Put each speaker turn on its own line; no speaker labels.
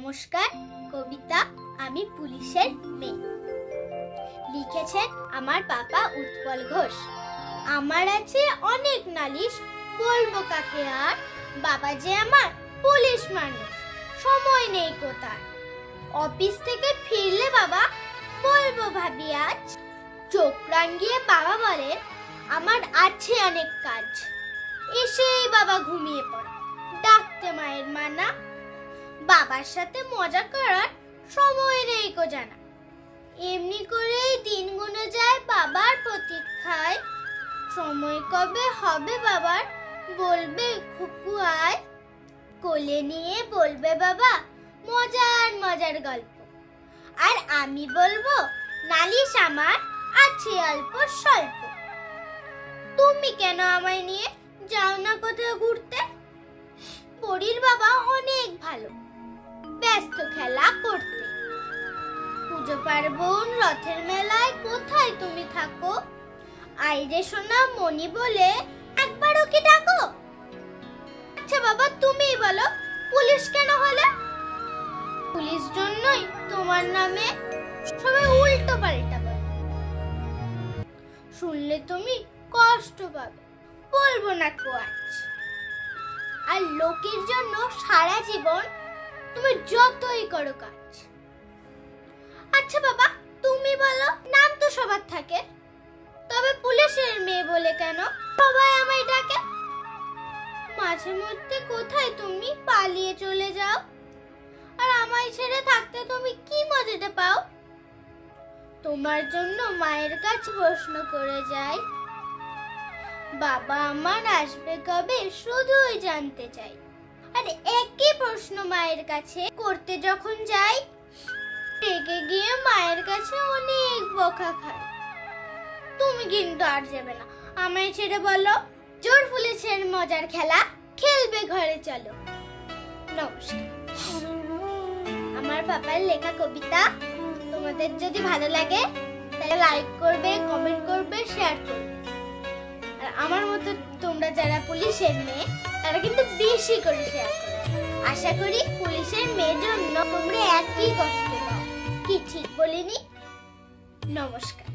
নমস্কার। কবিতা আমি পুলিশের মেয়ে লিখেছেন আমার বাবা উৎপল ঘোষ। আমার আছে অনেক নালিশ, বলবো কাকে আর, বাবা যে আমার পুলিশ মানুষ, সময় নেই কোথায়। অফিস থেকে ফিরলে বাবা বলবো ভাবি আজ, চোখ রাঙিয়ে বাবা বলেন আমার আছে অনেক কাজ। এসেই বাবা ঘুমিয়ে পড়ে, ডাকতে মায়ের মানা, বাবার সাথে মজা করার সময় নেই কো জানা। এমনি করেই দিন গুনে যায় বাবার প্রতীক্ষায়, সময় কবে হবে বাবার বলবে খুকু আয়। কোলে নিয়ে বলবে বাবা মজার মজার গল্প, আর আমি বলবো নালিশ আমার আছে অল্প স্বল্প। তুমি কেন আমায় নিয়ে যাও না কোথাও ঘুরতে? পরীর বাবা অনেক ভালো, ব্যস্ত খেলা করতে। পুজো পার্বণ রথের মেলায় কোথায় তুমি থাকো? আইরে সোনা মনি বলে একবারও কি ডাকো? আচ্ছা বাবা তুমিই বলো, পুলিশ কেন হলে? পুলিশ জন্যই তোমার নামে সবাই উল্টো পাল্টা বলে, শুনলে তুমি কষ্ট পাবে, বলবো না কো আজ। আর লোকের জন্য সারা জীবন তুমি যতই করো কাজ। আচ্ছা বাবা তুমি বলো, নাম তো সবার থাকে, তবে পুলিশের মেয়ে বলে কেন সবাই আমায় ডাকে? মাঝে মধ্যে কোথায় তুমি পালিয়ে চলে যাও, আর আমায় ছেড়ে থাকতে তুমি কি মজাটা পাও? তোমার জন্য মায়ের কাছে প্রশ্ন করে যাই, বাবা আমার আসবে কবে শুধুই জানতে চাই। আর একই প্রশ্ন মায়ের কাছে করতে যখন যাই, রেগে গিয়ে মায়ের কাছে অনেক বকা খাই। তুমি কিন্তু আর যাবে না আমায় ছেড়ে, বলো জোর পুলিশের মজার খেলা খেলবে ঘরে চলো। নমস্কার। আমার বাবার লেখা কবিতা তোমাদের যদি ভালো লাগে তাহলে লাইক করবে, কমেন্ট করবে, শেয়ার করবে। আর আমার মতো তোমরা যারা পুলিশের মেয়ে তারা কিন্তু বেশি করে শেয়ার করবে। আশা করি পুলিশের মেয়ের জন্য তোমরা একই কষ্ট পাও। কি ঠিক বলিনি? নমস্কার।